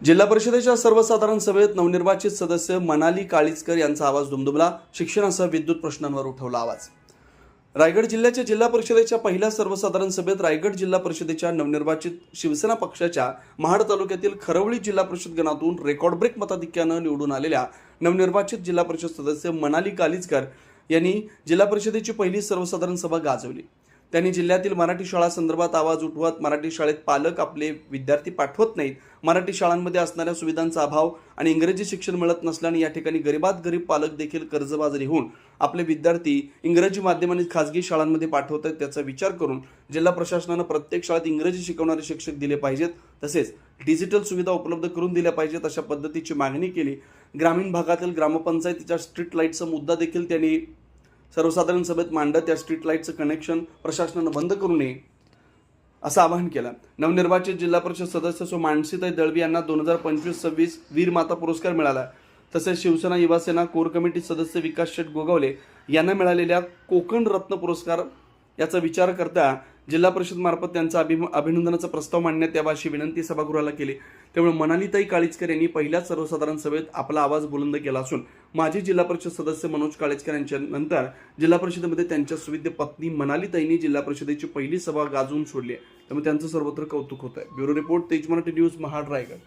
जिल्हा परिषदेच्या सर्वसाधारण सभेत नवनिर्वाचित सदस्य मनाली काळीजकर यांचा आवाज दुमदुमला. शिक्षणासह विद्युत प्रश्नांवर उठवला आवाज. रायगड जिल्ह्याच्या जिल्हा परिषदेच्या पहिल्या सर्वसाधारण सभेत रायगड जिल्हा परिषदेच्या नवनिर्वाचित शिवसेना पक्षाच्या महाड तालुक्यातील खरवळी जिल्हा परिषद गणातून रेकॉर्ड ब्रेक मताधिक्यानं निवडून आलेल्या नवनिर्वाचित जिल्हा परिषद सदस्य मनाली काळीजकर यांनी जिल्हा परिषदेची पहिली सर्वसाधारण सभा गाजवली. त्यांनी जिल्ह्यातील मराठी शाळा संदर्भात आवाज उठवत मराठी शाळेत पालक आपले विद्यार्थी पाठवत नाहीत, मराठी शाळांमध्ये असणाऱ्या सुविधांचा अभाव आणि इंग्रजी शिक्षण मिळत नसल्याने या ठिकाणी गरीबात गरीब पालक देखील कर्जबाजारी होऊन आपले विद्यार्थी इंग्रजी माध्यमाने खासगी शाळांमध्ये पाठवत आहेत, त्याचा विचार करून जिल्हा प्रशासनानं प्रत्येक शाळेत इंग्रजी शिकवणारे शिक्षक दिले पाहिजेत, तसेच डिजिटल सुविधा उपलब्ध करून दिल्या पाहिजेत अशा पद्धतीची मागणी केली. ग्रामीण भागातील ग्रामपंचायतीच्या स्ट्रीट लाईटचा मुद्दा देखील त्यांनी सर्वसाधारण सभेत मांडत त्या स्ट्रीट लाईटचं कनेक्शन प्रशासनानं बंद करू नये असं आवाहन केलं. नवनिर्वाचित जिल्हा परिषद सदस्य सो मानसीताई दळवी यांना 2025-26 वीर माता पुरस्कार मिळाला. तसेच शिवसेना युवा सेना कोर कमिटी सदस्य विकास शेठ गोगावले यांना मिळालेल्या कोकण रत्न पुरस्कार याचा विचार करता जिल्हा परिषद मार्फत त्यांचा अभिनंदनाचा प्रस्ताव मांडण्यात यावा अशी विनंती सभागृहाला केली. त्यामुळे मनालीताई काळीजकर यांनी पहिल्याच सर्वसाधारण सभेत आपला आवाज बुलंद केला असून माजी जिल्हा परिषद सदस्य मनोज काळीजकर यांच्या नंतर जिल्हा परिषदेमध्ये त्यांच्या सुविद्य पत्नी मनालीताईंनी जिल्हा परिषदेची पहिली सभा गाजवून सोडली आहे. त्यामुळे त्यांचं सर्वत्र कौतुक होत आहे. ब्युरो रिपोर्ट, तेज मराठी न्यूज, महाड, रायगड.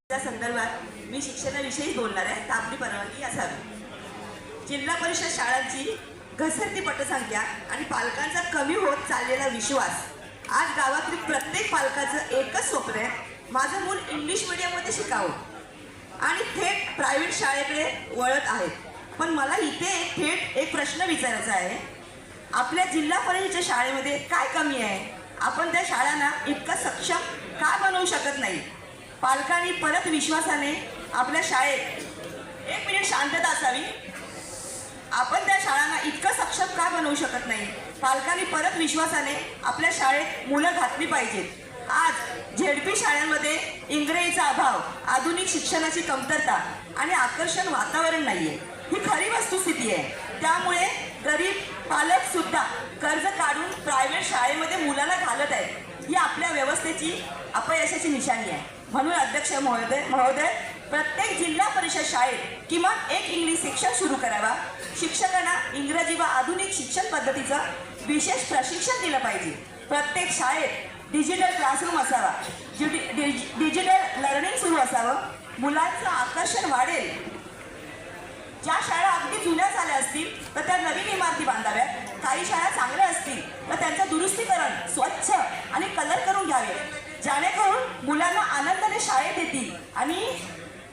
त्या संदर्भात मी शिक्षणाविषयी बोलणार आहे, तर आपली परवानगी असावी. जिल्हा परिषद शाळांची घसरती पटसंख्या आणि पालकांचा कमी होत चाललेला विश्वास. आज गावातील प्रत्येक पालकाचं एकच स्वप्न आहे, माझं मूल इंग्लिश मीडियममध्ये शिकावं आणि थेट प्रायव्हेट शाळेकडे वळत आहेत. पण मला इथे थेट एक प्रश्न विचारायचा आहे, आपल्या जिल्हा परिषदेच्या शाळेमध्ये काय कमी आहे? आपण त्या शाळांना इतका सक्षम का बनवू शकत नाही? पालकांनी परत विश्वासाने आपल्या शाळेत, एक मिनिट शांतता असावी, आपण त्या शाळांना इतकं सक्षम का बनवू शकत नाही? पालकांनी परत विश्वासाने आपल्या शाळेत मुलं घातली पाहिजेत. आज झेडपी शाळांमध्ये इंग्रजीचा अभाव, आधुनिक शिक्षणाची कमतरता आणि आकर्षण वातावरण नाहीये, ही खरी वस्तुस्थिती आहे. त्यामुळे गरीब पालक सुद्धा कर्ज काढून प्रायव्हेट शाळेमध्ये मुलाला घालत आहेत. ही आपल्या व्यवस्थेची अपयशाची निशाणी आहे. म्हणून अध्यक्ष महोदय, प्रत्येक जिल्हा परिषद शाळेत किमान एक इंग्लिश शिक्षण सुरू करावा. शिक्षकांना इंग्रजी व आधुनिक शिक्षण पद्धतीचं विशेष प्रशिक्षण दिलं पाहिजे. प्रत्येक शाळेत डिजिटल क्लासरूम असावा, डिजिटल लर्निंग सुरू असावं. मुलांचं आकर्षण वाढेल. ज्या शाळा अगदी जुन्या झाल्या असतील तर त्या नवीन इमारती बांधाव्यात. काही शाळा चांगल्या असतील तर त्यांचं दुरुस्तीकरण स्वच्छ आणि कलर करून घ्यावे, जेणेकरून मुलांना आनंदाने शाळेत येतील. आणि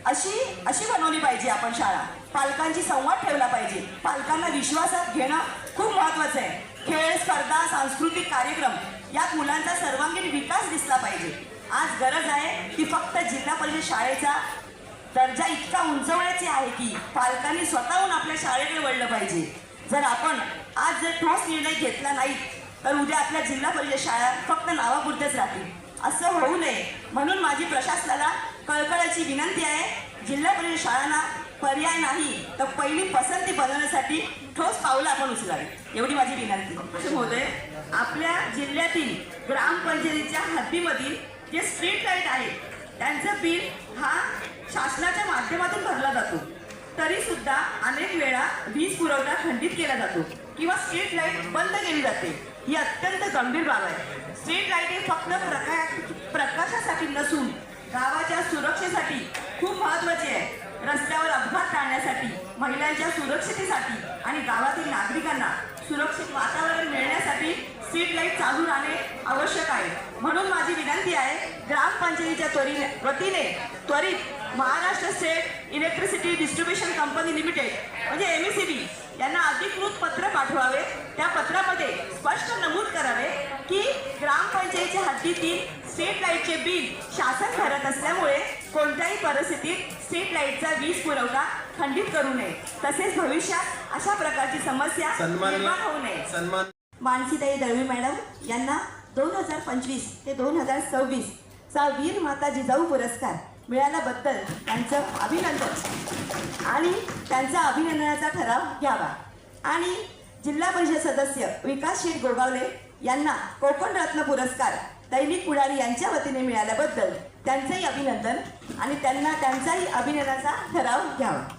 अशी बनवली पाहिजे आपण शाळा. पालकांची संवाद ठेवला पाहिजे. पालकांना विश्वासात घेणं खूप महत्त्वाचं आहे. खेळ, स्पर्धा, सांस्कृतिक कार्यक्रम यात मुलांचा सर्वांगीण विकास दिसला पाहिजे. आज गरज आहे की फक्त जिल्हा परिषद शाळेचा दर्जा इतका उंचवण्याची आहे की पालकांनी स्वतःहून आपल्या शाळेकडे वळलं पाहिजे. जर आपण आज ठोस निर्णय घेतला नाही तर उद्या आपल्या जिल्हा परिषद शाळा फक्त नावापुरत्याच राहतील. असं होऊ नये म्हणून माझी प्रशासनाला कळकळीची विनंती आहे. जिल्हा परिषद शाळांना पर्याय नाही तर पहिली पसंती बनवण्यासाठी ठोस पावलं आपण उचलावी, एवढी माझी विनंती. महोदय, आपल्या जिल्ह्यातील ग्रामपंचायतीच्या हद्दीमधील जे स्ट्रीट लाईट आहे त्यांचं बिल हा शासनाच्या माध्यमातून भरला जातो. तरी सुद्धा अनेक वेळा वीज पुरवठा खंडित केला जातो किंवा स्ट्रीट लाईट बंद केली जाते. ही अत्यंत गंभीर बाब आहे. स्ट्रीट लाईट ही फक्त प्रकाशासाठी नसून गावाच्या सुरक्षेसाठी खूप महत्त्वाची आहे. रस्त्यावर अपघात टाळण्यासाठी, महिलांच्या सुरक्षितेसाठी आणि गावातील नागरिकांना सुरक्षित वातावरण मिळण्यासाठी स्ट्रीट लाईट चालू राहणे आवश्यक आहे. म्हणून माझी विनंती आहे, ग्रामपंचायतीच्या वतीने त्वरित Maharashtra state electricity distribution company limited म्हणजे MECB यांना अधिकृत पत्र पाठवावे. त्या पत्रामध्ये स्पष्ट नमूद करावे की ग्रामपंचायतीच्या हद्दीतील स्ट्रीट लाईटचे बिल शासन भरत असल्यामुळे कोणत्याही परिस्थितीत स्ट्रीट लाईटचा वीज पुरवठा खंडित करू नये. तसेच भविष्यात अशा प्रकारची समस्या निर्माण होऊ नये. मानसीताई दळवी मॅडम यांना 2025 ते 2026 चा वीर माता जिजाऊ पुरस्कार मिळाल्याबद्दल त्यांचं अभिनंदन आणि त्यांचा अभिनंदनाचा ठराव घ्यावा. आणि जिल्हा परिषद सदस्य विकास शेठ गोगावले यांना कोकण रत्न पुरस्कार दैनिक पुढारी यांच्या वतीने मिळाल्याबद्दल त्यांचंही अभिनंदन आणि त्यांना त्यांचाही अभिनंदनाचा ठराव घ्यावा.